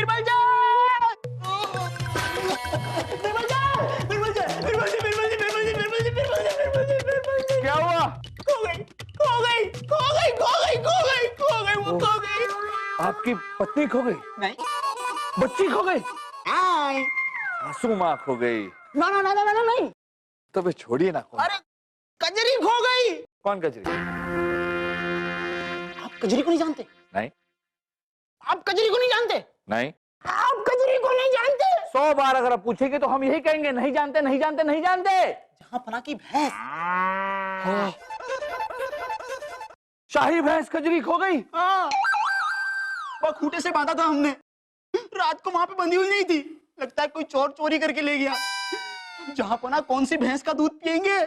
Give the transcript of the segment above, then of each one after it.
बीरबल जी, बीरबल जी, बीरबल जी, बीरबल जी, बीरबल जी, बीरबल जी, बीरबल जी, बीरबल जी, बीरबल जी, बीरबल जी। क्या हुआ? खो गई, खो गई, खो गई, खो गई, खो गई, खो गई, वो खो गई। आपकी पत्नी खो गई? नहीं, बच्ची खो गई? नहीं, सासू माँ खो गई? ना ना ना ना ना नहीं। तो फिर छोड़िए ना। कौन? अरे कजरी खो गई। कौन कजरी? आप कजरी को नहीं जानते? नहीं आप कजरी को नहीं जानते? नहीं। आप कजरी को नहीं जानते? 100 बार अगर आप पूछेंगे तो हम यही कहेंगे, नहीं जानते, नहीं जानते, नहीं जानते। जहां पना की भैंस। शाही भैंस कजरी खो गई? हाँ, वो खूंटे से बांधा था हमने, रात को वहां पे बंधी हुई नहीं थी, लगता है कोई चोर चोरी करके ले गया। जहां पना कौन सी भैंस का दूध पियेंगे,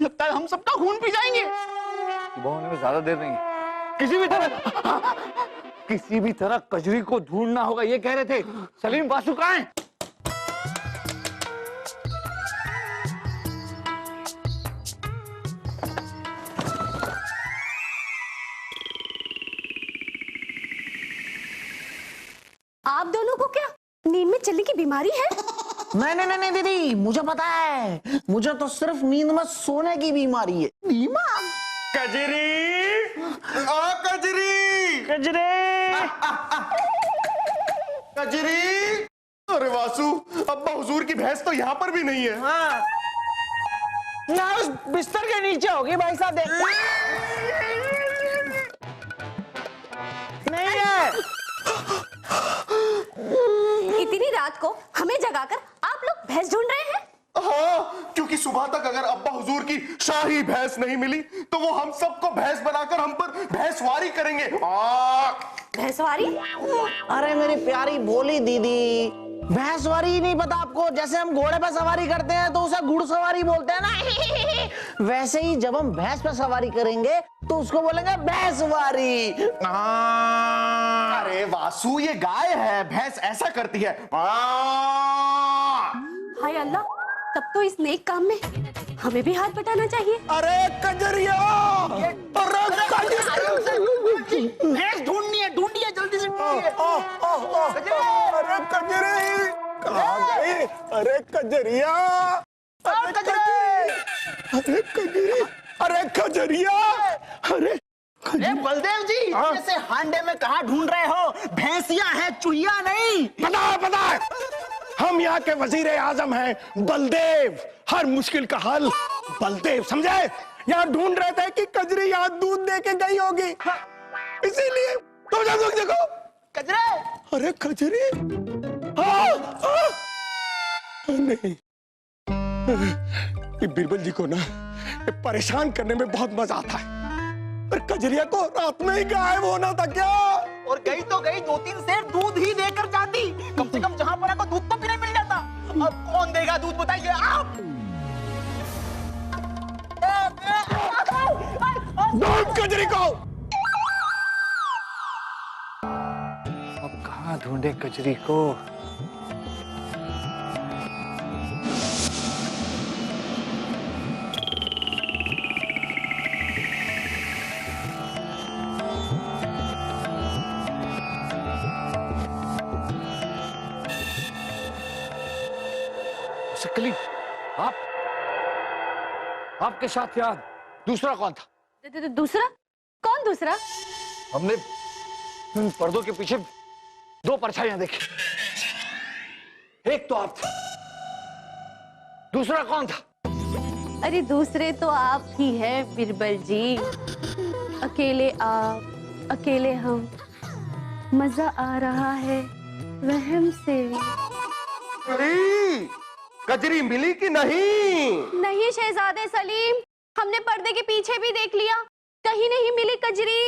लगता है हम सबका खून पी जाएंगे। सुबह होने में ज्यादा देर नहीं है। किसी भी तरह कजरी को ढूंढना होगा, ये कह रहे थे। सलीम, वासु कहाँ है? आप दोनों को क्या नींद में चलने की बीमारी है? नहीं नहीं नहीं दीदी, मुझे पता है, मुझे तो सिर्फ नींद में सोने की बीमारी है। दिमाग कजरी, आ कजरी, कजरे। कजरी। अरे वासु, अब्बा हुजूर की भैंस तो यहाँ पर भी नहीं है। हाँ, ना उस बिस्तर के नीचे होगी भाई साहब, देख। नहीं है। इतनी रात को हमें जगाकर आप लोग भैंस ढूंढ रहे हैं? हाँ, क्योंकि सुबह तक अगर अब्बा हुजूर की शाही भैंस नहीं मिली तो वो हम सबको भैंस बनाकर हम पर भैंसवारी करेंगे। भैंसवारी? अरे मेरी प्यारी भोली दीदी, भैंसवारी ही नहीं पता आपको? जैसे हम घोड़े पे सवारी करते हैं तो उसे घुड़सवारी बोलते हैं ना, वैसे ही जब हम भैंस पे सवारी करेंगे तो उसको बोलेंगे भैंसवारी। अरे वासु, ये गाय है, भैंस ऐसा करती है। हाय अल्लाह, तब तो इस नेक काम में हमें भी हाथ बटाना चाहिए। अरे कजरिया, अरे भैंस ढूंढनी है, ढूंढिए जल्दी से ढूंढिए। अरे कजरी कहाँ गई? अरे कजरिया, अरे कजरी, अरे कजरिया, अरे बलदेव जी, जैसे हांडे में कहाँ ढूंढ रहे हो? भैंसिया है, चुहिया नहीं। पता है, हम यहाँ के वजीर आजम हैं, बलदेव। हर मुश्किल का हल बलदेव, समझे? यहाँ ढूंढ रहे थे कि कजरी यहाँ दूध दे के गई होगी, इसीलिए। तुम देखो कजरे। अरे कजरी, नहीं, ये बीरबल जी को ना परेशान करने में बहुत मजा आता है। पर कजरिया को रात में ही गायब होना था क्या? और गई तो गई, 2-3 सेर दूध ही देकर जाती, कम से कम जहां पर को दूध तो पीने मिल जाता। अब कौन देगा दूध, बताइए आप। दूध कजरी को। अब कहाँ ढूंढे कजरी को? सकलीफ, आपके साथ यार दूसरा कौन था? दूसरा? कौन दूसरा? हमने उन पर्दों के पीछे 2 परछाइयां देखी, एक तो आप थे, दूसरा कौन था? अरे दूसरे तो आप ही हैं बीरबल जी। अकेले आप, अकेले हम, मजा आ रहा है वहम से। अरे कजरी मिली कि नहीं? नहीं शहजादे सलीम, हमने पर्दे के पीछे भी देख लिया, कहीं नहीं मिली कजरी।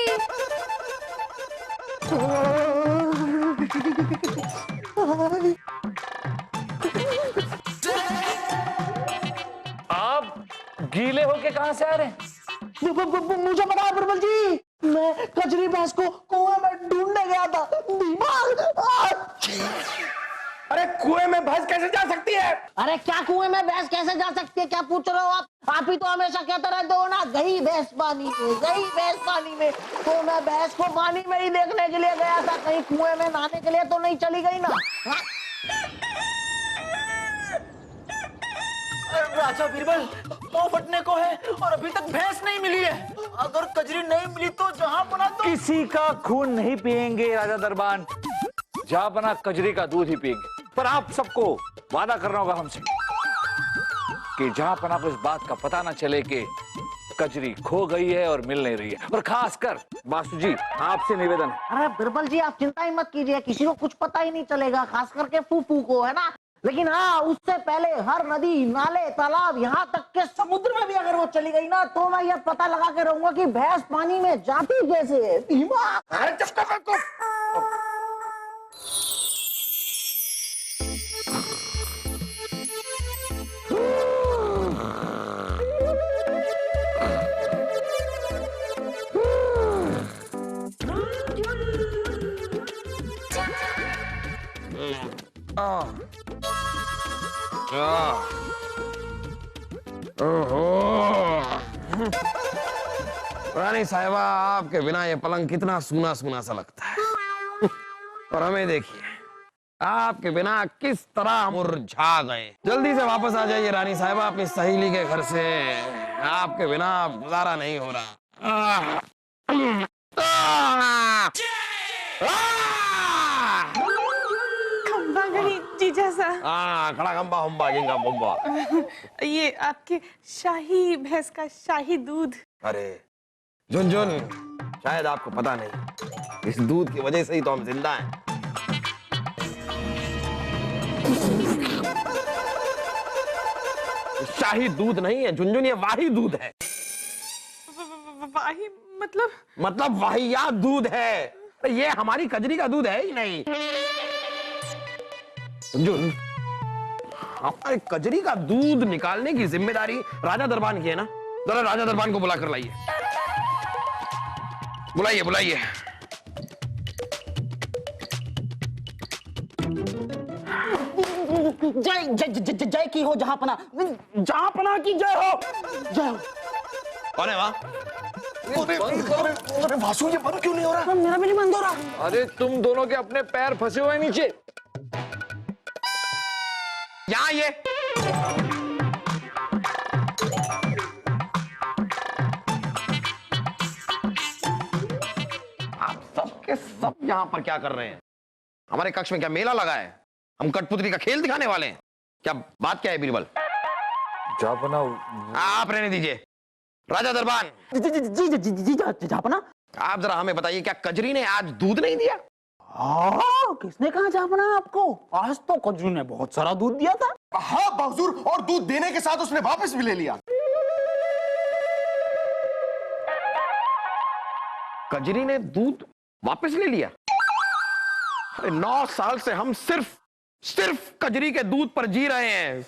आप गीले होके कहां से आ रहे हैं? मुझे पता है बीरबल जी, मैं कजरी भैंस को कुआं में ढूंढने गया था। दिमाग। अरे कुएं में भैंस कैसे जा सकती है? अरे क्या कुएं में भैंस कैसे जा सकती है, क्या पूछ रहे हो आप ही तो हमेशा कहते रहते हो ना, गई भैंस पानी में, गई भैंस पानी में। तो मैं भैंस को पानी में ही देखने के लिए गया था, कहीं कुएं में नहाने के लिए तो नहीं चली गई ना। हाँ? राजा बीरबल, पाँव फटने को है और अभी तक भैंस नहीं मिली है। अगर कजरी नहीं मिली तो जहां बना तो किसी का खून नहीं पिएंगे राजा दरबान, जहां बना कजरी का दूध ही पिएंगे। पर आप सबको वादा करना होगा हमसे कि जहां पर आपको इस बात का पता ना चले कि कजरी खो गई है और मिल नहीं रही है। और खासकर बासु जी, आपसे निवेदन है। अरे बिरबल जी, आप चिंता ही मत कीजिए, किसी को कुछ पता ही नहीं चलेगा, खास करके फूफू को, है ना। लेकिन हाँ, उससे पहले हर नदी, नाले, तालाब, यहाँ तक के समुद्र में भी अगर वो चली गई ना, तो मैं ये पता लगा के रहूंगा कि भैंस पानी में जाती कैसे है। अरे चुप कर को। रानी साहिबा, आपके बिना ये पलंग कितना सूना सूना सा लगता है। और हमें देखिए, आपके बिना किस तरह मुरझा गए। जल्दी से वापस आ जाइए रानी साहिबा अपनी सहेली के घर से, आपके बिना गुजारा नहीं हो रहा। खंबा गणी जीजा सा, खड़ा खंबा हुम्बा जिंगा बुम्बा। ये आपके शाही भैंस का शाही दूध। अरे झुनझुन, शायद आपको पता नहीं, इस दूध की वजह से ही तो हम जिंदा हैं। शाही दूध नहीं है झुनझुन, ये वाही दूध है। वाही मतलब वाहियात दूध है। ये हमारी कजरी का दूध है ही नहीं। झुनझुन, हमारी कजरी का दूध निकालने की जिम्मेदारी राजा दरबान की है ना। जरा राजा दरबान को बुला कर लाइए, बुलाइए बुलाइए। जय जय जय जय की हो जहांपना, जहांपना की जय हो, जय हो। कौन है वहां? अरे वासु, ये बंद क्यों नहीं हो रहा? मेरा भी नहीं बंद हो रहा। अरे तुम दोनों के अपने पैर फंसे हुए नीचे। यहाँ ये आप सबके सब यहाँ पर क्या कर रहे हैं? हमारे कक्ष में क्या मेला लगा है? हम कठपुतली का खेल दिखाने वाले हैं क्या? बात क्या है बीरबल? जापना, आप रहने दीजिए। राजा दरबान, जी जहांपना। आप जरा हमें बताइए, क्या कजरी ने आज दूध नहीं दिया? किसने कहा जहांपना आपको? आज तो कजरी ने बहुत सारा दूध दिया था। हाँ बहजूर, और दूध देने के साथ उसने वापस भी ले लिया। कजरी ने दूध वापस ले लिया? अरे 9 साल से हम सिर्फ कजरी के दूध पर जी रहे हैं।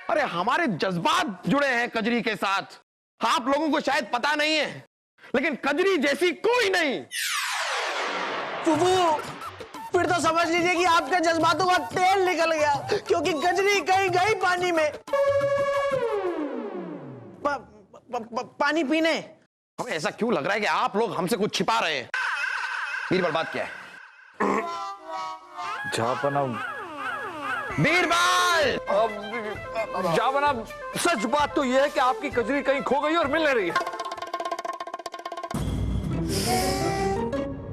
अरे हमारे जज्बात जुड़े हैं कजरी के साथ। आप लोगों को शायद पता नहीं है, लेकिन कजरी जैसी कोई नहीं। फूफू, फिर तो समझ लीजिए कि आपके जज्बातों का तेल निकल गया, क्योंकि गजरी कहीं गई पानी में पानी पीने। हमें ऐसा क्यों लग रहा है कि आप लोग हमसे कुछ छिपा रहे हैं? बीरबल, बात क्या है? जापना, बीरबल! जापना, सच बात तो यह है कि आपकी कजरी कहीं खो गई और मिल नहीं रही है।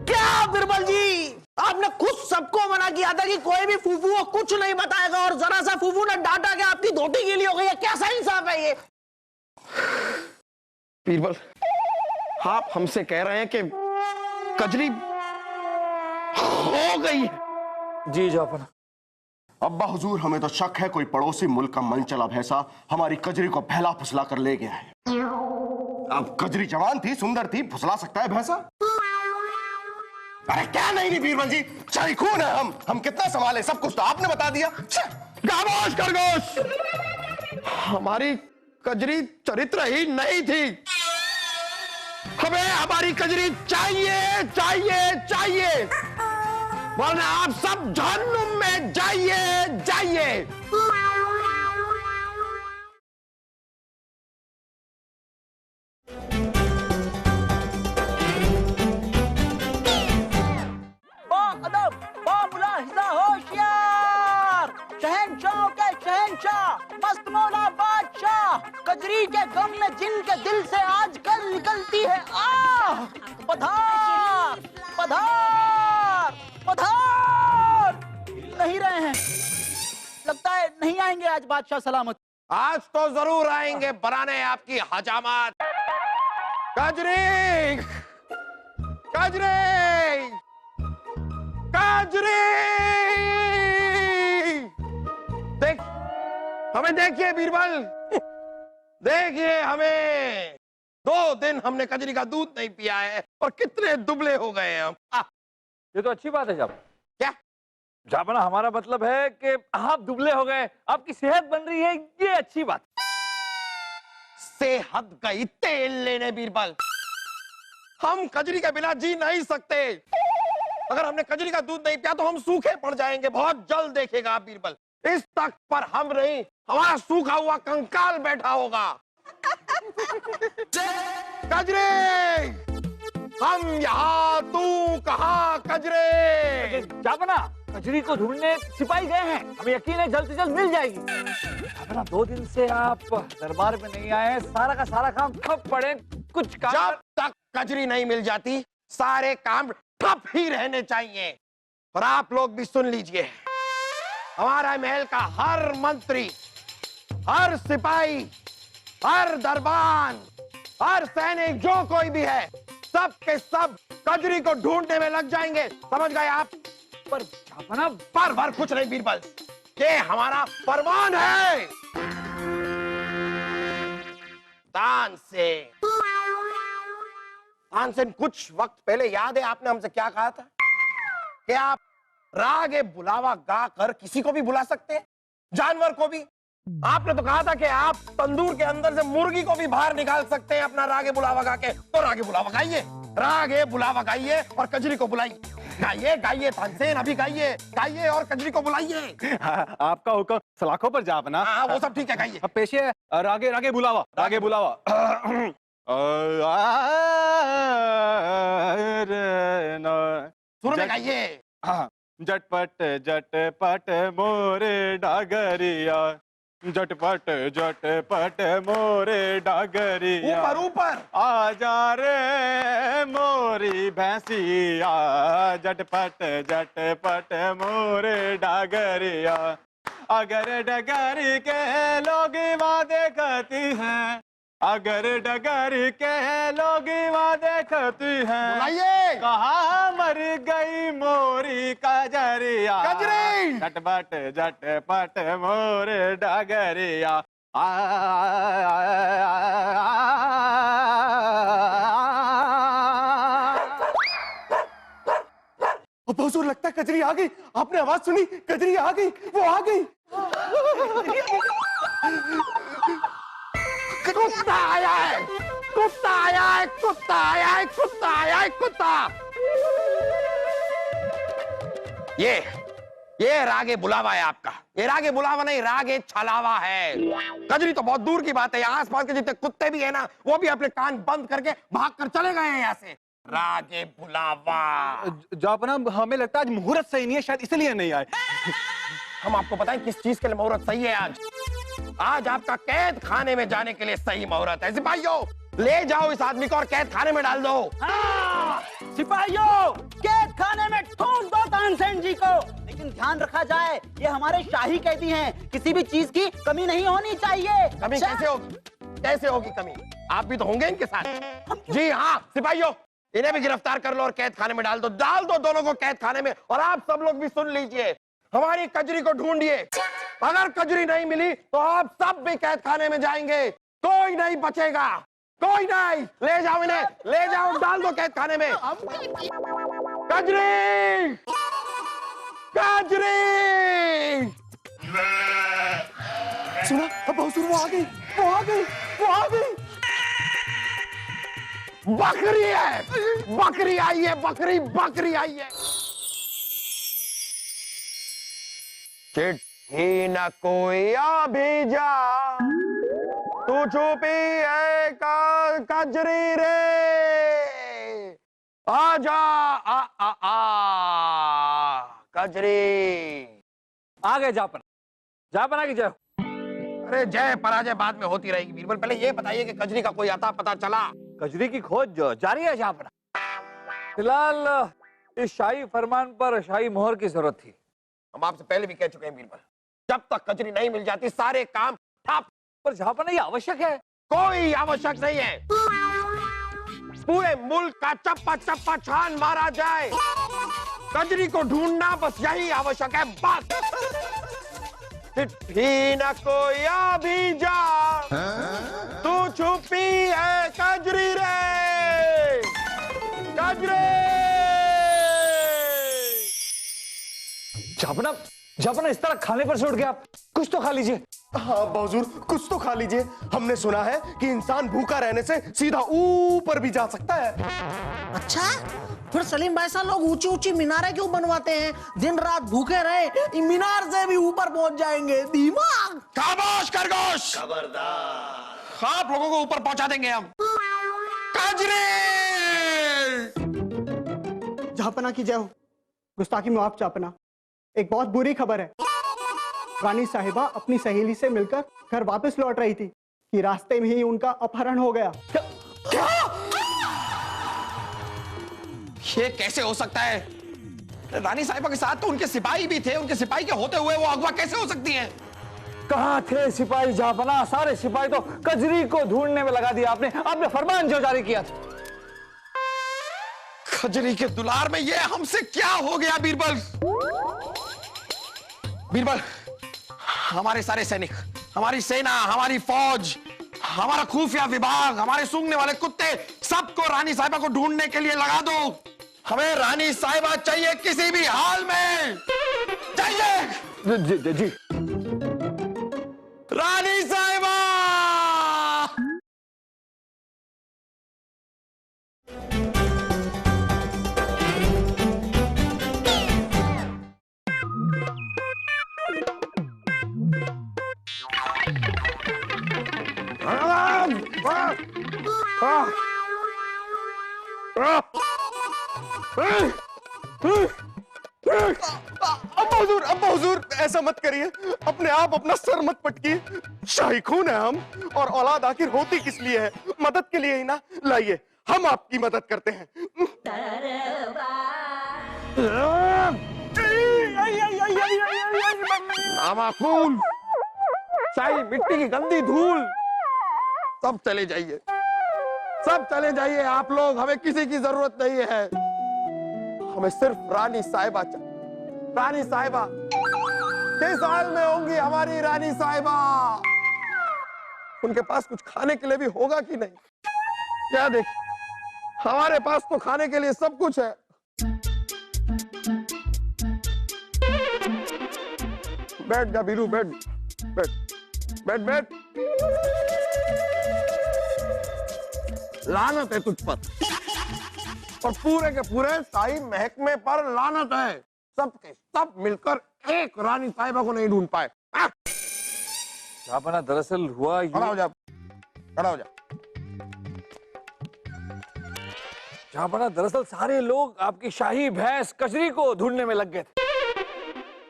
क्या बिरबल जी, आपने खुद सबको मना किया था कि कोई भी फूफू को कुछ नहीं बताएगा, और जरा सा फूफू ने डांटा के आपकी धोती गीली हो गई है। कैसा इंसाफ है ये? बीरबल, आप हमसे कह रहे हैं कि कजरी हो गई? जी जापना। अब्बा हुजूर, हमें तो शक है कोई पड़ोसी मुल्क का मन चला भैंसा हमारी कजरी को बहला फुसला कर ले गया है। अब कजरी जवान थी, सुंदर थी, फुसला सकता है भैंसा? अरे क्या नहीं बीरबल जी, शाही खून है हम कितना संभाले, सब कुछ तो आपने बता दिया। खामोश खरगोश! हमारी कजरी चरित्रहीन नहीं थी। हमें हमारी कजरी चाहिए चाहिए चाहिए। वरना आप सब जहन्नुम में जाइए जाइए। अदब, मुलाहिजा, होशियार, शहंशाह के शहंशाह, मस्त मौला बादशाह, कजरी के गम में जिनके दिल से आजकल निकलती है आह, पधार पधार पधार। नहीं रहे हैं, लगता है नहीं आएंगे आज बादशाह सलामत। आज तो जरूर आएंगे बनाने आपकी हजामत। कजरी कजरी कजरी, देख हमें, देखिए बीरबल, देखिए हमें। 2 दिन हमने कजरी का दूध नहीं पिया है और कितने दुबले हो गए हम। ये तो अच्छी बात है जाप। क्या जापना, हमारा मतलब है कि आप दुबले हो गए, आपकी सेहत बन रही है, ये अच्छी बात। सेहत गई तेल लेने बीरबल। हम कजरी के बिना जी नहीं सकते। अगर हमने कजरी का दूध नहीं पिया तो हम सूखे पड़ जाएंगे। बहुत जल्द देखेगा आप बीरबल, इस तख्त पर हम नहीं, हमारा सूखा हुआ कंकाल बैठा होगा। कजरी, हम यहाँ, तू कहाँ? कजरी। जापना, कजरी को ढूंढने सिपाही गए हैं, हमें यकीन है जल्द से जल्द मिल जाएगी। जापना, 2 दिन से आप दरबार में नहीं आए, सारा का सारा काम ठप पड़े, कुछ काम। जब तक कजरी नहीं मिल जाती सारे काम ठप ही रहने चाहिए। और आप लोग भी सुन लीजिए, हमारा महल का हर मंत्री, हर सिपाही, हर दरबान, हर सैनिक, जो कोई भी है, सब के सब कजरी को ढूंढने में लग जाएंगे। समझ गए आप? पर जापना, पर कुछ नहीं बीरबल, ये हमारा फरमान है। तानसेन, कुछ वक्त पहले याद है आपने हमसे क्या कहा था कि आप रागे बुलावा गा कर किसी को भी बुला सकते हैं, जानवर को भी। आपने तो कहा था कि आप तंदूर के अंदर से मुर्गी को भी बाहर निकाल सकते हैं अपना रागे बुलावा गा के। तो रागे बुलावा गाइए, रागे बुलावा गाइए और कजरी को बुलाइए। गाइए गाइए तानसेन, अभी गाइए गाइए और कजरी को बुलाइए। आपका हुक्म सलाखों पर जापना। हाँ, वो सब ठीक है, गाइए। अब पेश है रागे रागे बुलावा, रागे बुलावा। सुर में गाइए। झटपट झटपट मोरे डागरिया, झटपट झटपट मोरे डागरिया, ऊपर ऊपर आजा रे मोरी भैंसिया, झटपट झटपट मोरे डागरिया। अगर डगरी के लोग वादे करती हैं, अगर डगरी के लोग वादे करती हैं, बुलाइए। कहाँ मर गई मोरी कजरिया, कजरी। झटपट झटपट मोरे डगरिया। हुजूर, लगता है कजरी आ गई। आपने आवाज सुनी? कजरी आ गई, वो आ गई। कुत्ता आया है, कुत्ता आया है, कुत्ता आया है, कुत्ता आया है, कुत्ता। ये रागे बुलावा है आपका। ये रागे बुलावा नहीं, रागे छलावा है। कजरी तो बहुत दूर की बात है, आसपास के जितने कुत्ते भी है ना, वो भी अपने कान बंद करके भाग कर चले गए हैं यहाँ से। रागे बुलावा। जापना, हमें लगता है आज मुहूर्त सही नहीं है, शायद इसलिए नहीं आए। हम आपको बताएं किस चीज के लिए मुहूर्त सही है आज। आज आपका कैद खाने में जाने के लिए सही मुहूर्त है। सिपाहियों, ले जाओ इस आदमी को और कैद खाने में डाल दो। हाँ, सिपाहियों, कैद खाने में ठूंस दो तानसेन जी को। लेकिन ध्यान रखा जाए, ये हमारे शाही कैदी हैं, किसी भी चीज की कमी नहीं होनी चाहिए। कमी कैसे होगी? कैसे होगी कमी? आप भी तो होंगे इनके साथ। जी हाँ सिपाहियों, इन्हें भी गिरफ्तार कर लो और कैद खाने में डाल दो दोनों को कैद खाने में। और आप सब लोग भी सुन लीजिए, हमारी कजरी को ढूंढिए। अगर कजरी नहीं मिली तो आप सब भी कैद खाने में जाएंगे, कोई नहीं बचेगा, कोई नहीं। ले जाओ इन्हें, ले जाओ, डाल दो कैद खाने में। कजरी, कजरी। सुना? अब हुजूर वो आ गई, वो आ गई, वो आ गई। बकरी है, बकरी आई है, बकरी, बकरी आई है। चिट्ठी न कोई आ भेजा, तू छुपी है कजरी रे, आजा आ कजरी। आ गए जापना, जापना की जय। अरे जय पराजय बाद में होती रहेगी बीरबल, पहले ये बताइए कि कजरी का कोई आता पता चला? कजरी की खोज जारी है जापना। फिलहाल इस शाही फरमान पर शाही मोहर की जरूरत थी। हम आपसे पहले भी कह चुके हैं बीरबल, जब तक कजरी नहीं मिल जाती सारे काम ठप। पर जापना ये आवश्यक है। कोई आवश्यक नहीं है, पूरे मुल्क का चप्पा चप्पा छान मारा जाए, कजरी को ढूंढना बस यही आवश्यक है। बस चिट्ठी न कोई आ भेजा, तू छुपी है कजरी रे, कजरी। जापना, जापना इस तरह खाने पर से उठ गया, आप कुछ तो खा लीजिए। हाँ बाबूजुर, कुछ तो खा लीजिए। हमने सुना है कि इंसान भूखा रहने से सीधा ऊपर भी जा सकता है। अच्छा, फिर सलीम भाई साहब लोग ऊंची ऊंची मीनारें क्यों बनवाते हैं? दिन रात भूखे रहे, मीनार से भी ऊपर पहुंच जाएंगे। दिमाग। खामोश खरगोश, खबरदार, आप लोगों को ऊपर पहुंचा देंगे हम। कजरी। जापना की जय हो। गुस्ताखी माफ जापना। एक बहुत बुरी खबर है, रानी साहिबा अपनी सहेली से मिलकर घर वापस लौट रही थी कि रास्ते में ही उनका अपहरण हो गया। क्या? ये कैसे हो सकता है? रानी साहिबा के साथ तो उनके सिपाही भी थे, उनके सिपाही के होते हुए वो अगवा कैसे हो सकती हैं? कहाँ थे सिपाही जापना? सारे सिपाही तो कजरी को ढूंढने में लगा दिया आपने। आपने फरमान जो जारी किया था। कजरी के दुलार में ये हमसे क्या हो गया बीरबल? बीरबल, हमारे सारे सैनिक, हमारी सेना, हमारी फौज, हमारा खुफिया विभाग, हमारे सूंघने वाले कुत्ते, सबको रानी साहिबा को ढूंढने के लिए लगा दो। हमें रानी साहिबा चाहिए, किसी भी हाल में चाहिए। जी। रानी साहिबा। अब हुजूर ऐसा मत करिए, अपने आप अपना सर मत पटकिए। शाही खून है हम, और औलाद आखिर होती किस लिए है? मदद के लिए ही ना। लाइए, हम आपकी मदद करते हैं। नामाकूल, शाही मिट्टी की गंदी धूल, सब चले जाइए, सब चले जाइए आप लोग। हमें किसी की जरूरत नहीं है, हमें सिर्फ रानी साहिबा चाहिए। रानी साहिबा, किस हाल में होंगी हमारी रानी साहिबा? उनके पास कुछ खाने के लिए भी होगा कि नहीं? क्या देख, हमारे पास तो खाने के लिए सब कुछ है। बैठ जा बीरू, बैठ बैठ बैठ बैठ। लानत है तुझ पर, और पूरे के पूरे शाही महकमे पर लानत है। सब के सब मिलकर एक रानी साहिबा को नहीं ढूंढ पाए। जापना, दरअसल हुआ खड़ा हो जा, खड़ा हो जा। जापना, दरअसल सारे लोग आपकी शाही भैंस कजरी को ढूंढने में लग गए थे।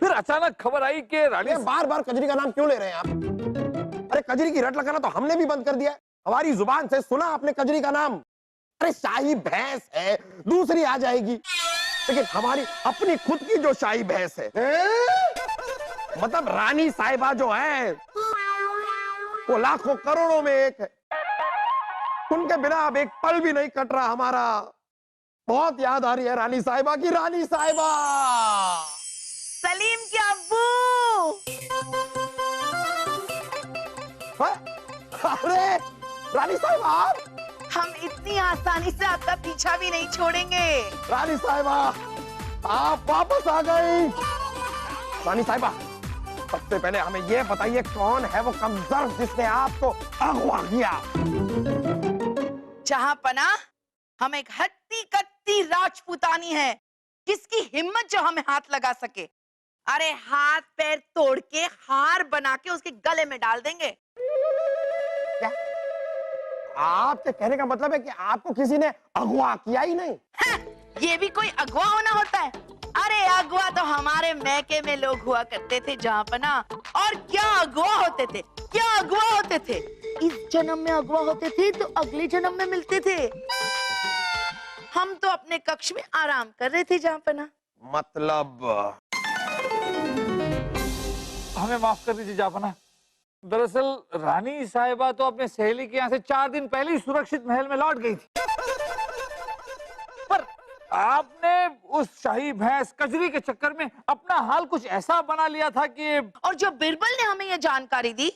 फिर अचानक खबर आई कि रानी। बार बार कजरी का नाम क्यों ले रहे हैं आप? अरे कजरी की रट लगाना तो हमने भी बंद कर दिया है। हमारी जुबान से सुना आपने कजरी का नाम। अरे शाही भैंस है, दूसरी आ जाएगी, लेकिन हमारी अपनी खुद की जो शाही भैंस है, मतलब रानी साहिबा जो है, वो लाखों करोड़ों में एक है। उनके बिना अब एक पल भी नहीं कट रहा हमारा। बहुत याद आ रही है रानी साहिबा की। रानी साहिबा, सलीम के अब्बू। अरे रानी साहिबा, हम इतनी आसानी से आपका पीछा भी नहीं छोड़ेंगे। रानी साहिबा, आप वापस आ गई। रानी साहिबा, सबसे पहले हमें यह बताइए, कौन है वो कमजोर जिसने आपको अगवा किया? जहां पना, हम एक हट्टी कट्टी राजपूतानी है, जिसकी हिम्मत जो हमें हाथ लगा सके। अरे हाथ पैर तोड़ के हार बना के उसके गले में डाल देंगे। आपके कहने का मतलब है कि आपको किसी ने अगवा किया ही नहीं? हाँ, ये भी कोई अगवा होना होता है? अरे अगवा तो हमारे मैके में लोग हुआ करते थे जहाँपना। और क्या अगवा होते थे, क्या अगवा होते थे। इस जन्म में अगवा होते थे तो अगले जन्म में मिलते थे। हम तो अपने कक्ष में आराम कर रहे थे जहाँपना। मतलब हमें माफ कर दीजिए जापना। दरअसल रानी साहिबा तो अपने सहेली के यहाँ से 4 दिन पहले ही सुरक्षित महल में लौट गई थी, पर आपने उस शाही भैंस कजरी के चक्कर में अपना हाल कुछ ऐसा बना लिया था कि। और जब बिरबल ने हमें यह जानकारी दी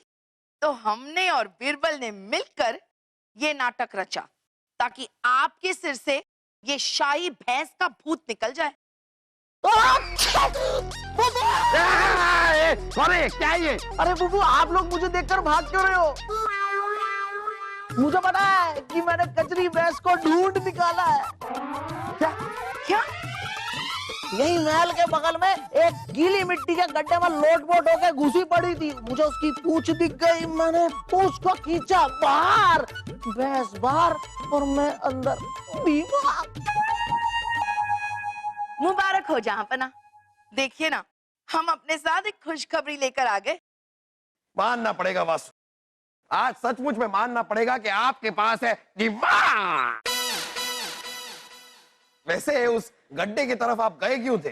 तो हमने और बिरबल ने मिलकर ये नाटक रचा ताकि आपके सिर से ये शाही भैंस का भूत निकल जाए। अरे क्या ये? अरे बुबू, आप लोग मुझे देखकर भाग क्यों रहे हो? मुझे पता है कि मैंने कचरी भैंस को ढूंढ निकाला है। क्या क्या? यही महल के बगल में एक गीली मिट्टी के गड्ढे में लोटपोट होकर घुसी पड़ी थी। मुझे उसकी पूंछ दिख गई, मैंने पूंछ को खींचा बाहर, भैंस बाहर और मैं अंदर। मुबारक हो जहाँपना। देखिए ना, हम अपने साथ एक खुशखबरी लेकर आ गए। मानना पड़ेगा वासु, आज सचमुच में मानना पड़ेगा कि आपके पास है दिमाग। वैसे उस गड्ढे की तरफ आप गए क्यों थे?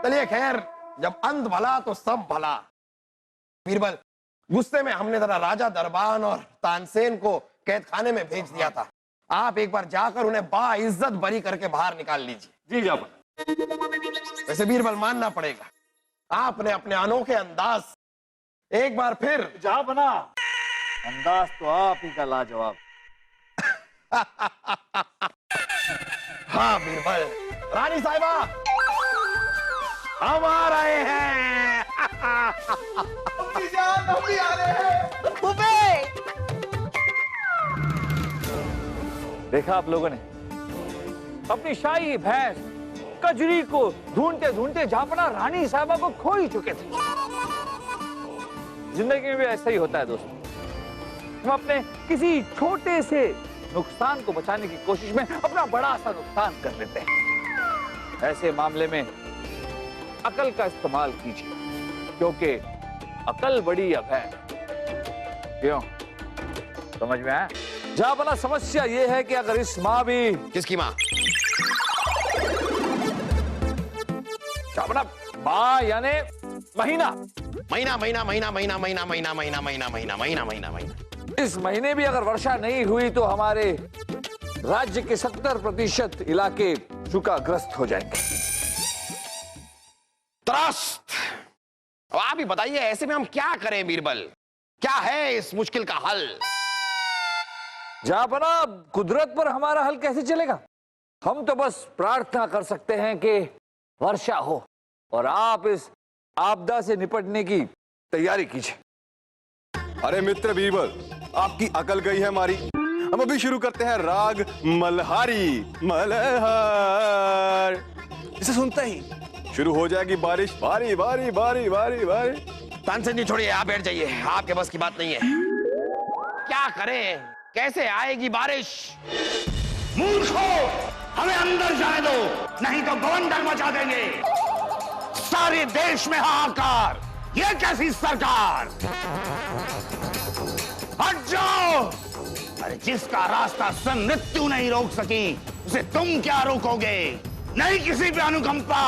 चलिए खैर, जब अंत भला तो सब भला। बीरबल, गुस्से में हमने जरा राजा दरबान और तानसेन को कैद खाने में भेज दिया था। आप एक बार जाकर उन्हें बाइज्जत बरी करके बाहर निकाल लीजिए। जी जापना। वैसे बीरबल, मानना पड़ेगा आपने अपने अनोखे अंदाज एक बार फिर। जापना, अंदाज तो आप ही का लाजवाब। हाँ बीरबल, रानी साहिबा हम आ रहे हैं। देखा आप लोगों ने, अपनी शाही भैंस कजरी को ढूंढते ढूंढते जापना रानी साहिबा को खो ही चुके थे। जिंदगी में भी ऐसा ही होता है दोस्तों, हम अपने किसी छोटे से नुकसान को बचाने की कोशिश में अपना बड़ा सा नुकसान कर लेते हैं। ऐसे मामले में अकल का इस्तेमाल कीजिए, क्योंकि अकल बड़ी अब है। क्यों, समझ में आया? जापना, समस्या यह है कि अगर इस माँ भी। किसकी माँ? जापना, माँ यानी महीना। महीना महीना महीना महीना महीना महीना महीना महीना महीना महीना महीना महीना। इस महीने भी अगर वर्षा नहीं हुई तो हमारे राज्य के 70% इलाके सूखाग्रस्त हो जाएंगे। त्रस्त। अब आप ही बताइए, ऐसे में हम क्या करें बीरबल? क्या है इस मुश्किल का हल? जापना, कुदरत पर हमारा हल कैसे चलेगा? हम तो बस प्रार्थना कर सकते हैं कि वर्षा हो और आप इस आपदा से निपटने की तैयारी कीजिए। अरे मित्र बीरबल, आपकी अकल गई है हमारी। हम अभी शुरू करते हैं राग मल्हारी। मल्हार, इसे सुनते ही शुरू हो जाएगी बारिश। बारी बारी बारी बारी बारी। तानसेन जी छोड़िए, आप बैठ जाइए, आपके बस की बात नहीं है। क्या करें, कैसे आएगी बारिश? मूर्खों, हमें अंदर जाने दो, नहीं तो बवंडर मचा देंगे। सारे देश में हाहाकार। ये कैसी सरकार? हट जाओ। अरे जिसका रास्ता स्वयं मृत्यु नहीं रोक सकी, उसे तुम क्या रोकोगे? नहीं किसी पे अनुकंपा,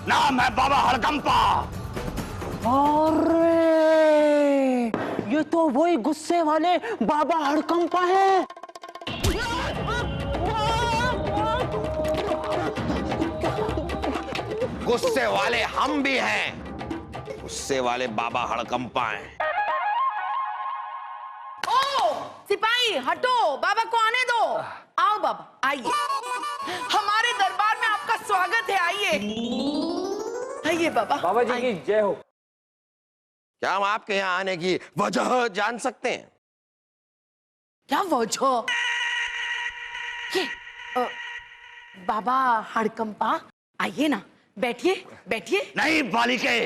नाम है बाबा हड़कंपा। अरे ये तो वही गुस्से वाले बाबा हड़कंपा है। गुस्से वाले हम भी हैं, गुस्से वाले बाबा हड़कंपा हैं। ओ सिपाही, हटो, बाबा को आने दो। आओ बाबा, आइए, हमारे दरबार में आपका स्वागत है। आइए आइए बाबा। बाबा जी की जय हो। क्या हम आपके यहाँ आने की वजह जान सकते हैं? क्या वजह? बाबा हड़कंपा, आइए ना, बैठिए बैठिए। नहीं बालिके,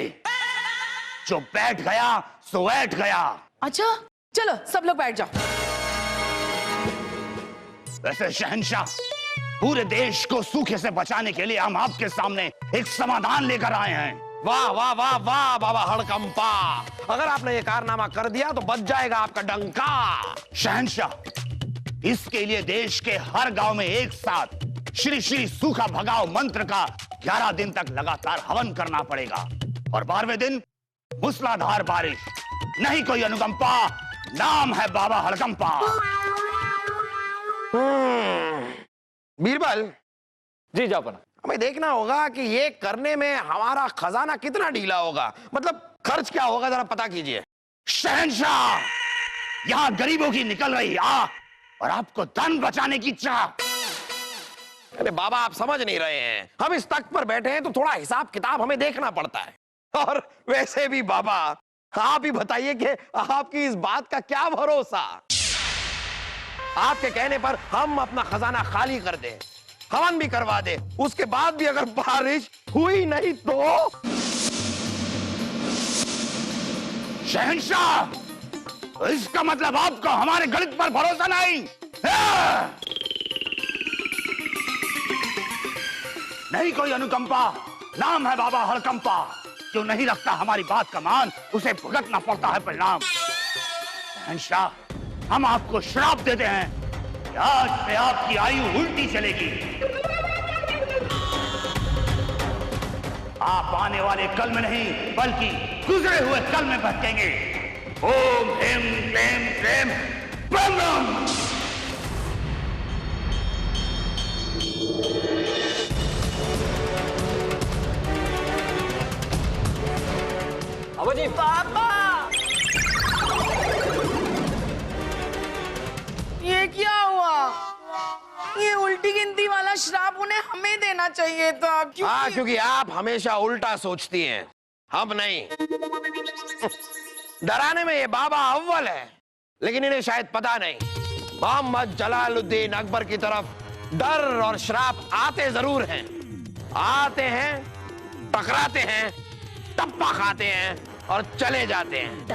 जो बैठ गया सो बैठ गया। अच्छा चलो सब लोग बैठ जाओ। वैसे शहंशाह, पूरे देश को सूखे से बचाने के लिए हम आपके सामने एक समाधान लेकर आए हैं। वाह वाह वाह वाह बाबा हड़कंपा, अगर आपने ये कारनामा कर दिया तो बच जाएगा आपका डंका। शहंशाह, इसके लिए देश के हर गांव में एक साथ श्री श्री सूखा भगाओ मंत्र का 11 दिन तक लगातार हवन करना पड़ेगा, और 12वें दिन मूसलाधार बारिश। नहीं कोई अनुकंपा, नाम है बाबा हड़कंपा। बीरबल जी जापना। हमें देखना होगा कि ये करने में हमारा खजाना कितना ढीला होगा, मतलब खर्च क्या होगा, जरा पता कीजिए। शहंशाह, यहां गरीबों की निकल रही आह और आपको धन बचाने की चाह। अरे बाबा, आप समझ नहीं रहे हैं, हम इस तख्त पर बैठे हैं तो थोड़ा हिसाब किताब हमें देखना पड़ता है। और वैसे भी बाबा, आप ही बताइए कि आपकी इस बात का क्या भरोसा। आपके कहने पर हम अपना खजाना खाली कर दें, हवन भी करवा दे, उसके बाद भी अगर बारिश हुई नहीं तो। शहंशाह, इसका मतलब आपको हमारे गणित पर भरोसा नहीं। नहीं कोई अनुकंपा, नाम है बाबा हड़कंपा। जो नहीं रखता हमारी बात का मान, उसे भुगतना पड़ता है परिणाम। शहंशाह, हम आपको श्राप देते हैं कि आज से आपकी आयु उल्टी चलेगी। आप आने वाले कल में नहीं, बल्कि गुजरे हुए कल में भटकेंगे। ओम ह्रीं क्लीं श्रीं ब्रह्म ब्रह्म। अब जी पापा, ये क्या हुआ? ये उल्टी गिनती वाला श्राप उन्हें हमें देना चाहिए था। क्योंकि आप हमेशा उल्टा सोचती हैं, हम नहीं। डराने में ये बाबा अव्वल है, लेकिन इन्हें शायद पता नहीं, मोहम्मद जलालुद्दीन अकबर की तरफ डर और श्राप आते जरूर हैं। आते हैं, टकराते हैं, टप्पा खाते हैं और चले जाते हैं।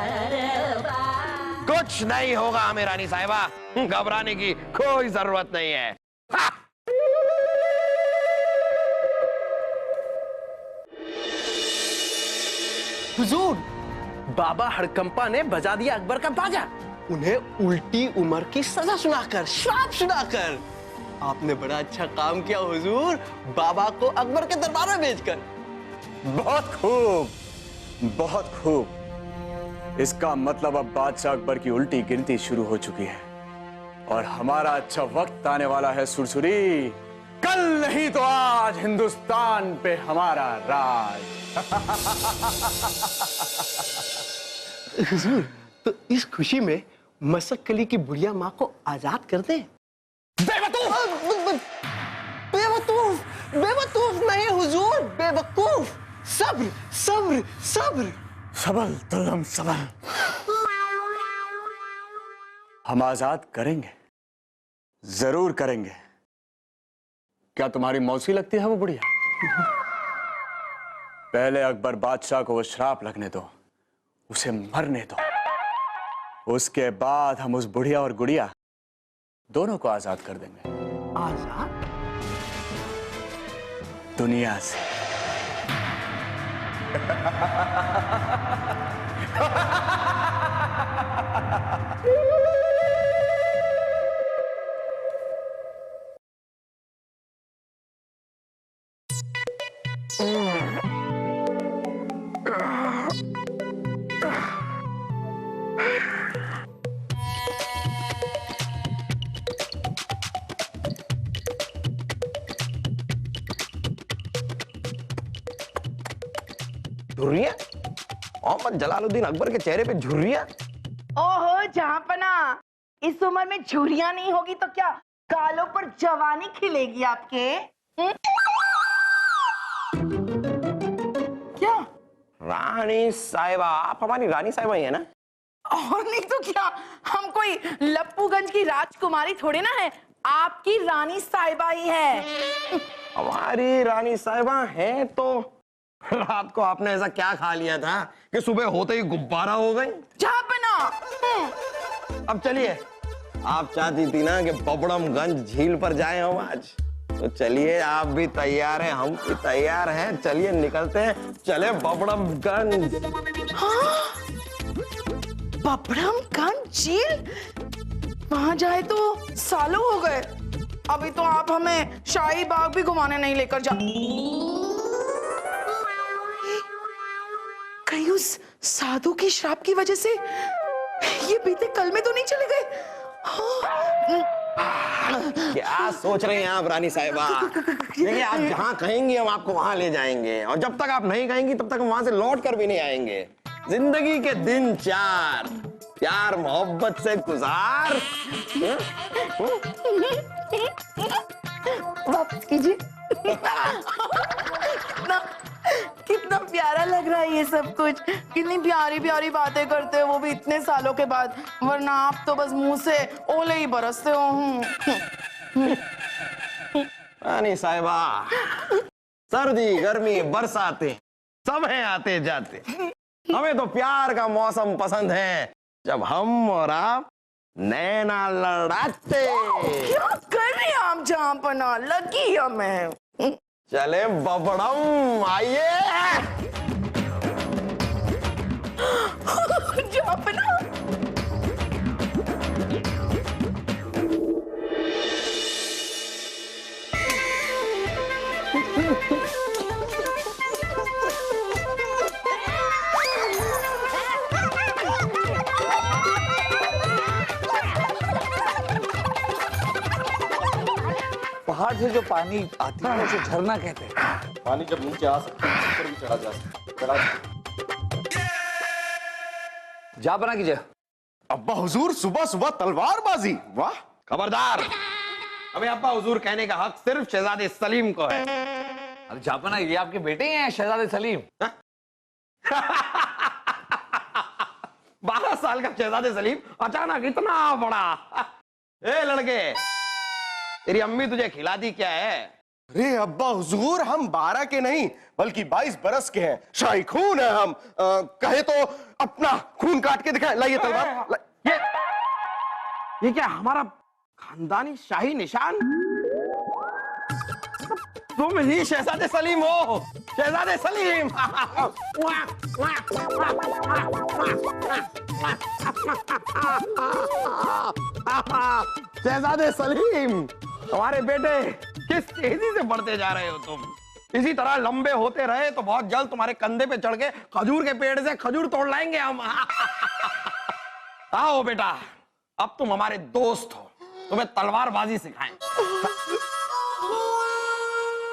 कुछ नहीं होगा हमें रानी साहिबा, घबराने की कोई जरूरत नहीं है। हुजूर, बाबा हड़कंपा ने बजा दिया अकबर का बाजा, उन्हें उल्टी उम्र की सजा सुनाकर, श्राप सुनाकर। आपने बड़ा अच्छा काम किया हुजूर, बाबा को अकबर के दरबार में भेजकर। बहुत खूब, बहुत खूब। इसका मतलब अब बादशाह अकबर की उल्टी गिनती शुरू हो चुकी है और हमारा अच्छा वक्त आने वाला है सुरसुरी। कल नहीं तो आज हिंदुस्तान पे हमारा राज। हुजूर, तो इस खुशी में मसक्कली की बुढ़िया माँ को आजाद कर दे। बेवकूफ, बेवकूफ नहीं हुजूर, बेवकूफ। सब्र सब्र सब्र। सबल तुल्लम सबल। हम आजाद करेंगे, जरूर करेंगे। क्या तुम्हारी मौसी लगती है वो बुढ़िया? पहले अकबर बादशाह को वो श्राप लगने दो, उसे मरने दो। उसके बाद हम उस बुढ़िया और गुड़िया दोनों को आजाद कर देंगे। आजाद? दुनिया से। झुर्रियां? मोहम्मद जलालुद्दीन अकबर के चेहरे पे झुर्रियां? ओहो जहांपना, इस उम्र में झुर्रियां नहीं होगी तो क्या गालों पर जवानी खिलेगी आपके? क्या? रानी साहिबा, आप हमारी रानी साहिबा ही है ना? और नहीं तो क्या, हम कोई लप्पूगंज की राजकुमारी थोड़ी ना है। आपकी रानी साहिबा ही है। हमारी रानी साहिबा है तो रात को आपने ऐसा क्या खा लिया था कि सुबह होते ही गुब्बारा हो गई? झापना। अब चलिए, आप चाहती थी ना कि बबड़मगंज झील पर जाएं हम आज, तो चलिए आप भी तैयार हैं, हम भी तैयार हैं, चलिए निकलते हैं, चले बबड़मगंज। हाँ? बबड़मगंज झील? वहां जाए तो सालों हो गए, अभी तो आप हमें शाही बाग भी घुमाने नहीं लेकर जा। कहीं उस साधु की श्राप की वजह से ये बीते कल में तो नहीं चले गए? क्या सोच रहे हैं आप रानी साहिबा? देखिए, आप जहां कहेंगे हम आपको वहां ले जाएंगे, और जब तक आप नहीं कहेंगी तब तक हम वहां से लौट कर भी नहीं आएंगे। जिंदगी के दिन चार, प्यार मोहब्बत से गुजार। वापस कीजिए। कितना प्यारा लग रहा है ये सब कुछ, कितनी प्यारी प्यारी बातें करते हो, वो भी इतने सालों के बाद, वरना आप तो बस मुंह से ओले ही बरसते हो। रानी साहिबा, सर्दी गर्मी बरसाते सब हैं आते जाते, हमें तो प्यार का मौसम पसंद है, जब हम और आप नैना लड़ाते। क्या कर रहे हैं आप जहाँपना? लगी हमें। चले बबड़म, आइए। जहाँपना। पहाड़ से जो पानी आती है उसे झरना कहते हैं। पानी जब नीचे आ सकती है ऊपर भी चढ़ा जा सकता है। जा बना कीजिए। अब्बा हुजूर, सुबह सुबह तलवारबाजी, वाह। खबरदार, हमें अब्बा हुजूर कहने का हक सिर्फ शहजादे सलीम को है। अरे जापना, ये आपके बेटे हैं शहजादे सलीम। 12 साल का शहजादे सलीम अचानक इतना बड़ा। ए लड़के, तेरी अम्मी तुझे खिलाती क्या है? अरे अब्बा हुजूर, हम 12 के नहीं बल्कि 22 बरस के हैं, शाही खून है हम। कहे तो अपना खून काट के दिखाएं। लाइए तलवार। ये क्या हमारा खानदानी शाही निशान? तुम ही शहजादे सलीम हो, शहजादे सलीम। शहजादे सलीम, हमारे बेटे किस तेजी से बढ़ते जा रहे हो तुम। इसी तरह लंबे होते रहे तो बहुत जल्द तुम्हारे कंधे पे चढ़ के खजूर के पेड़ से खजूर तोड़ लाएंगे हम। आओ बेटा, अब तुम हमारे दोस्त हो, तुम्हें तलवारबाजी सिखाएं।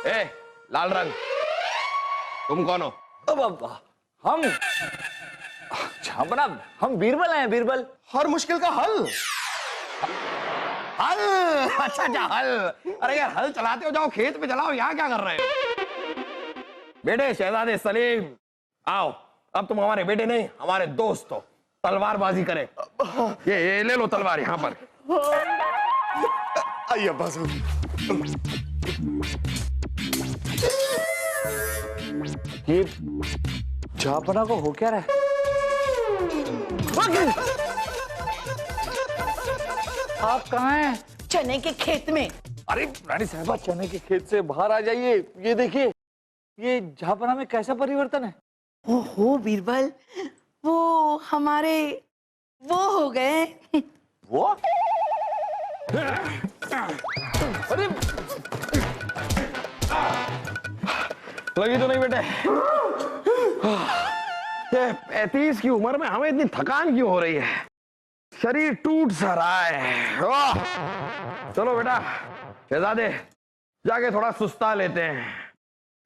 ए लाल रंग, तुम कौन हो? अब हम जापना, हम बीरबल हैं, बीरबल। हर मुश्किल का हल। हल? अच्छा हल। अरे यार, हल चलाते हो जाओ खेत में चलाओ, यहाँ क्या कर रहे हो? बेटे शहजादे सलीम, आओ, अब तुम हमारे बेटे नहीं हमारे दोस्त हो, तलवारबाजी करें। ये ले लो तलवार यहाँ पर। आइए अब्बा हुजूर। ये जापना को हो क्या रहा है? आप कहाँ हैं? चने के खेत में। अरे रानी साहिबा, चने के खेत से बाहर आ जाइए। ये देखिए, ये जापना में कैसा परिवर्तन है। ओहो बीरबल, वो हमारे वो हो गए। वो? अरे लगी तो नहीं बेटे? ये 35 की उम्र में हमें इतनी थकान क्यों हो रही है? शरीर टूट सा रहा है। चलो बेटा शहजादे, जाके थोड़ा सुस्ता लेते हैं।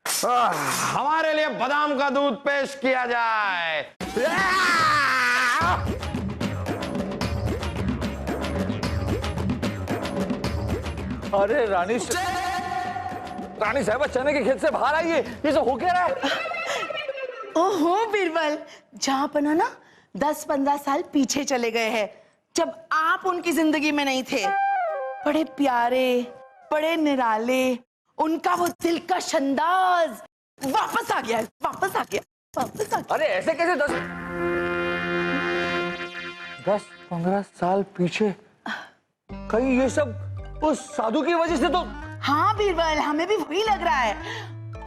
हमारे लिए बादाम का दूध पेश किया जाए। अरे रानी साहिबा, चने के खेत से बाहर आइए। ये सब हो क्या रहा है? ओहो बीरबल, जहाँपना ना 10-15 साल पीछे चले गए हैं, जब आप उनकी जिंदगी में नहीं थे। बड़े प्यारे, बड़े निराले, उनका वो दिलकश अंदाज वापस आ गया, वापस आ गया, वापस आ गया। अरे ऐसे कैसे 10-15 साल पीछे? कहीं ये सब उस साधु की वजह से तो? हाँ बीरबल, हमें भी वही लग रहा है।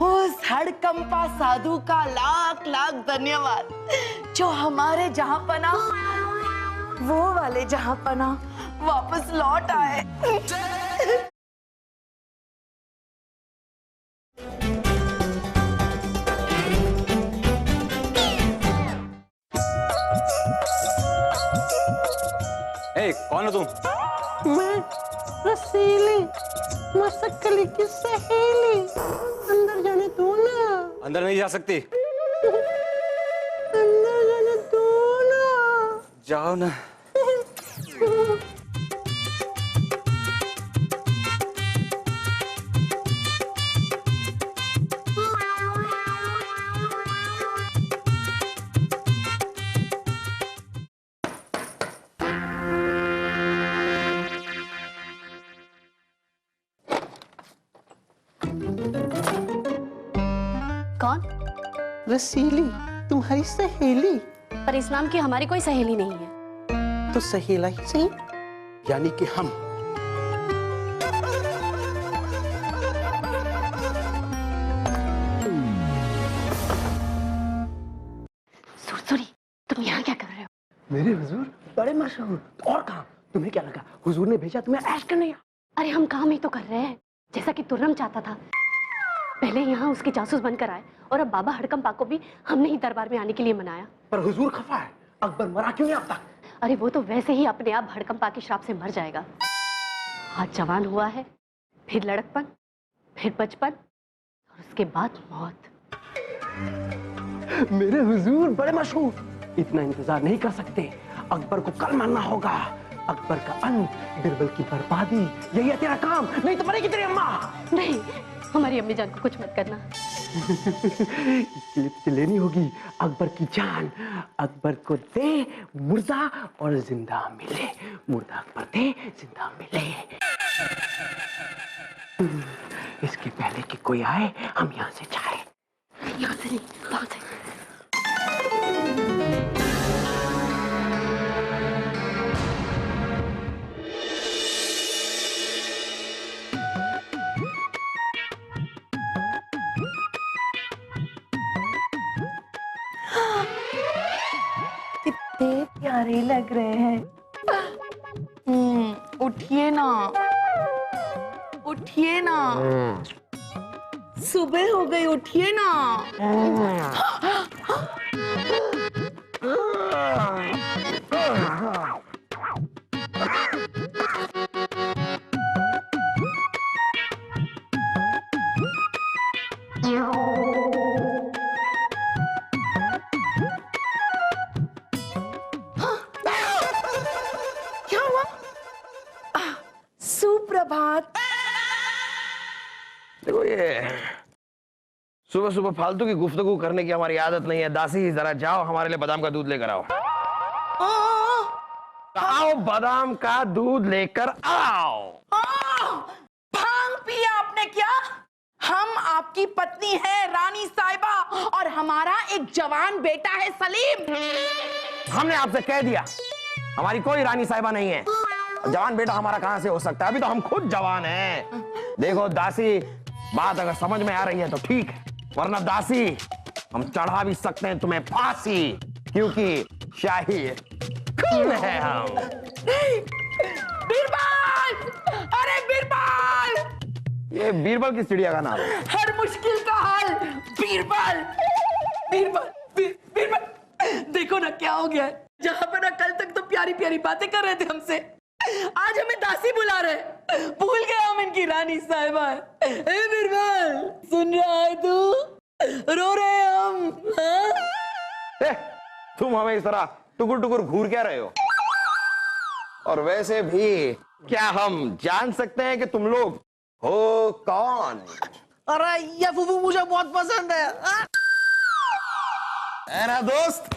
उस हड़कंपा साधु का लाख लाख धन्यवाद जो हमारे जहांपना, वो वाले जहांपना वापस लौट आए। ए, कौन हो तुम? मैं रसीली मसकली की सहेली, अंदर जाने दो ना। अंदर नहीं जा सकती। अंदर जाने दो ना। जाओ ना। कौन? रसीली तुम्हारी सहेली। पर इस नाम की हमारी कोई सहेली नहीं है। तो सहेला ही सही, यानी कि हम। सुरसुरी, तुम यहाँ क्या कर रहे हो? मेरे हुजूर बड़े मशहूर। और कहा? तुम्हें क्या लगा हुजूर ने भेजा तुम्हें ऐश करने? अरे हम काम ही तो कर रहे हैं, जैसा कि तुर्रम चाहता था। पहले यहाँ उसके जासूस बनकर आए और अब बाबा हड़कंपा को भी हमने ही दरबार में आने के लिए मनाया। पर हुजूर खफा है, अकबर मरा क्यों नहीं अब तक? अरे वो तो वैसे ही अपने आप हड़कंपा के श्राप से मर जाएगा। आज जवान हुआ है, फिर लड़कपन, फिर बचपन और उसके बाद मौत। मेरे हुजूर बड़े मशहूर, इतना इंतजार नहीं कर सकते। अकबर को कल मानना होगा। अकबर का अंत, बिरबल की बर्बादी, यही है तेरा काम। नहीं तो मरेगी तेरी अम्मा। नहीं, हमारी अम्मी जान को कुछ मत करना। इसके लिए तुझे लेनी होगी अकबर की जान। अकबर को दे मुर्दा और जिंदा मिले, मुर्दा अकबर दे जिंदा मिले। इसके पहले कि कोई आए हम यहाँ से जाए। यहाँ से नहीं, वहाँ से। कितने प्यारे लग रहे हैं। उठिए ना, उठिए ना, सुबह हो गई, उठिए ना। क्या हुआ? सुप्रभात। देखो ये सुबह सुबह फालतू की गुफ्तगू करने की हमारी आदत नहीं है। दासी जरा जाओ हमारे लिए बादाम का दूध लेकर आओ। आओ बादाम का दूध लेकर आओ। भांग पिया आपने क्या? हम आपकी पत्नी है रानी साहिबा और हमारा एक जवान बेटा है सलीम। हमने आपसे कह दिया हमारी कोई रानी साहिबा नहीं है। जवान बेटा हमारा कहां से हो सकता है? अभी तो हम खुद जवान हैं। देखो दासी, बात अगर समझ में आ रही है तो ठीक है, वरना दासी हम चढ़ा भी सकते हैं तुम्हें फांसी, क्योंकि शाही खून है हम। बीरबल! अरे बीरबल! ये बीरबल की चिड़िया का नाम है। हर मुश्किल का हल बीरबल। बीरबल, बीरबल, देखो ना क्या हो गया है। जहां पर ना कल तक तो प्यारी प्यारी बातें कर रहे थे हमसे, आज हमें दासी बुला रहे। भूल गए हम इनकी रानी साहिबा है। ए बीरबल, सुन रहा है तू? रो रहे हैं हम। हाँ? तुम हमें इस तरह टुकुर टुकुर घूर क्या रहे हो? और वैसे भी क्या हम जान सकते हैं कि तुम लोग हो कौन? अरे ये फूफू मुझे बहुत पसंद है। है ना दोस्त?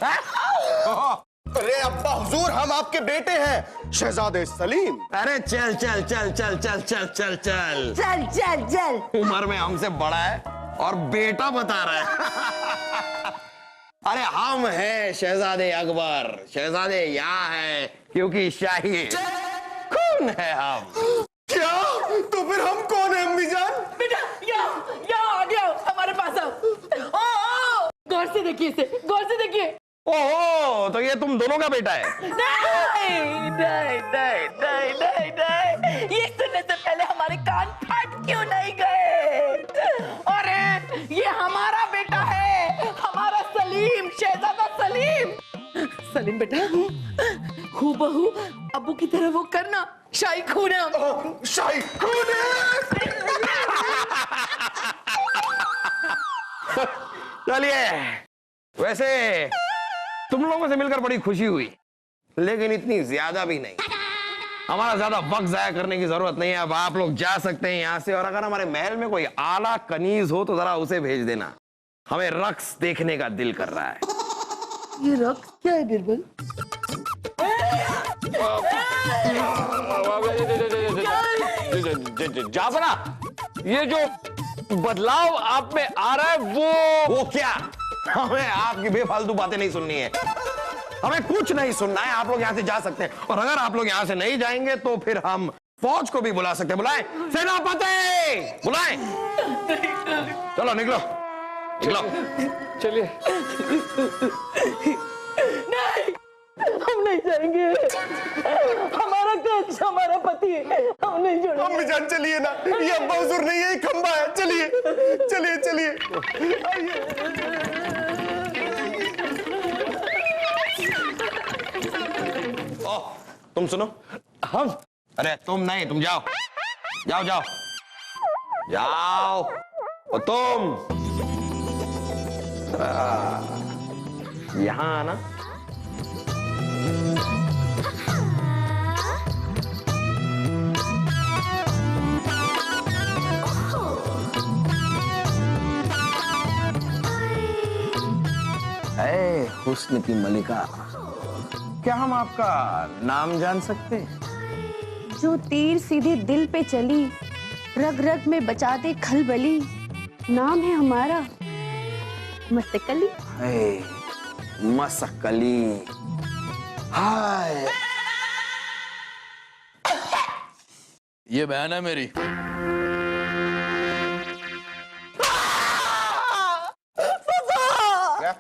अरे अब्बा हुजूर, हम आपके बेटे हैं, शहजादे सलीम। अरे चल चल चल चल चल चल चल चल चल चल चल। उम्र में हमसे बड़ा है और बेटा बता रहा है। अरे हम हैं शहजादे अकबर, शहजादे यहाँ है क्योंकि शाही खून है हम। क्या? तो फिर हम कौन है अम्मी जान? बेटा यहाँ आ गया, हमारे पास आओ। ओ, गौर से देखिए इसे, गौर से देखिए। ओहो, तो ये तुम दोनों का बेटा है? नहीं नहीं नहीं नहीं नहीं नहीं, ये सुनने से पहले हमारे कान फट क्यों नहीं गए? अरे ये हमारा बेटा है, हमारा सलीम, शहजादा सलीम। सलीम बेटा, हूबहू अब्बू की तरह वो करना, शाही खून है हम। शाही खून है। चलिए, वैसे तुम लोगों से मिलकर बड़ी खुशी हुई, लेकिन इतनी ज्यादा भी नहीं। हमारा ज्यादा वक्त जाया करने की जरूरत नहीं है। अब आप लोग जा सकते हैं यहाँ से, और अगर हमारे महल में कोई आला कनीज हो तो जरा उसे भेज देना, हमें रक्स देखने का दिल कर रहा है। ये रक्स क्या है बिरबल? जाफना, ये जो बदलाव आप में आ रहा है वो क्या? हमें आपकी बेफालतू बातें नहीं सुननी है, हमें कुछ नहीं सुनना है। आप लोग यहाँ से जा सकते हैं, और अगर आप लोग यहाँ से नहीं जाएंगे तो फिर हम फौज को भी बुला सकते हैं। बुलाएं सेनापति, बुलाएं। चलो निकलो निकलो। चलिए। नहीं, हम नहीं जाएंगे। हमारा कक्ष, हमारा पति, हम नहीं छोड़ेंगे। अम्मी जान चलिए ना, ये अब्बा हुजूर नहीं है, ये खंबा है। चलिए चलिए चलिए। तुम सुनो, हम? अरे तुम नहीं, तुम जाओ जाओ जाओ जाओ। और तुम यहां आना। ऐ हुस्न की मलिका, क्या हम आपका नाम जान सकते हैं? जो तीर सीधे दिल पे चली, रग रग में बचा दे खलबली, नाम है हमारा मस्तकली। मसकली। हाय, ये बहन है मेरी। क्या?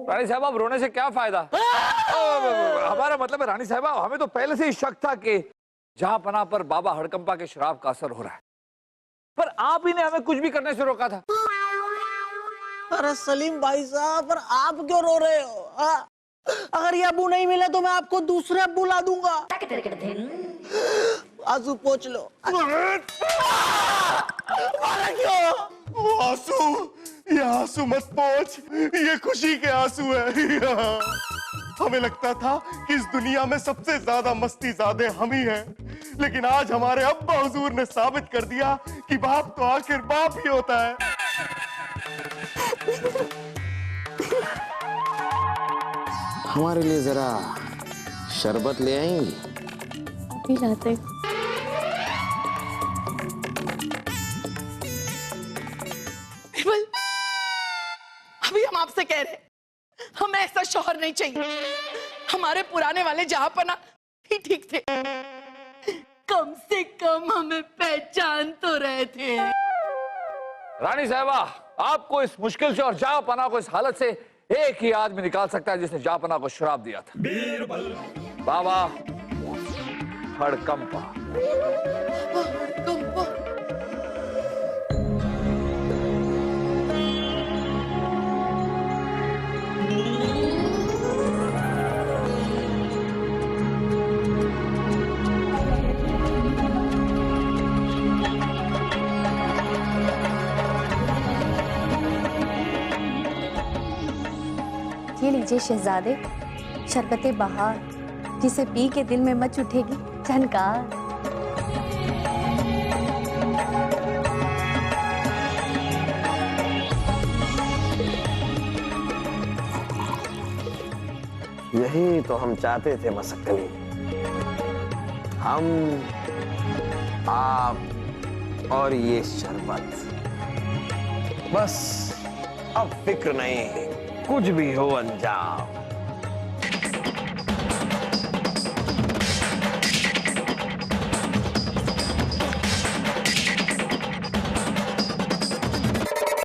रानी साहब, आप रोने से क्या फायदा? हमारा मतलब है रानी साहब, हमें तो पहले से ही शक था कि जहां पनाह पर बाबा हड़कंपा के शराब का असर हो रहा है, पर आप ही ने हमें कुछ भी करने से रोका था। अरे सलीम भाई साहब, पर आप क्यों रो रहे हो? हाँ? अगर ये अब्बू नहीं मिले तो मैं आपको दूसरे अब्बू ला दूंगा। आंसू पोंछ लो। वो आंसू, ये आंसू मत पोंछ, ये खुशी के आंसू है। हमें लगता था कि इस दुनिया में सबसे ज्यादा मस्ती ज़ादे हम ही हैं, लेकिन आज हमारे अब्बा हुजूर ने साबित कर दिया कि बाप तो आखिर बाप ही होता है। हमारे लिए जरा शरबत ले आएंगी? भी लाते। बिरबल, अभी हम आपसे कह रहे, हमें ऐसा शौहर नहीं चाहिए। हमारे पुराने वाले जहांपना ही ठीक थे, कम से कम हमें पहचान तो रहे थे। रानी साहबा, आपको इस मुश्किल से और जहांपना को इस हालत से एक ही आदमी निकाल सकता है जिसने जहांपना को शराब दिया था, बाबा हड़कंपा। लीजिए शहजादे, शरबते बहार, जिसे पी के दिल में मच उठेगी झनकार। यही तो हम चाहते थे मसक्कली। हम, आप और ये शरबत। बस अब फिक्र नहीं, कुछ भी हो अंजाम।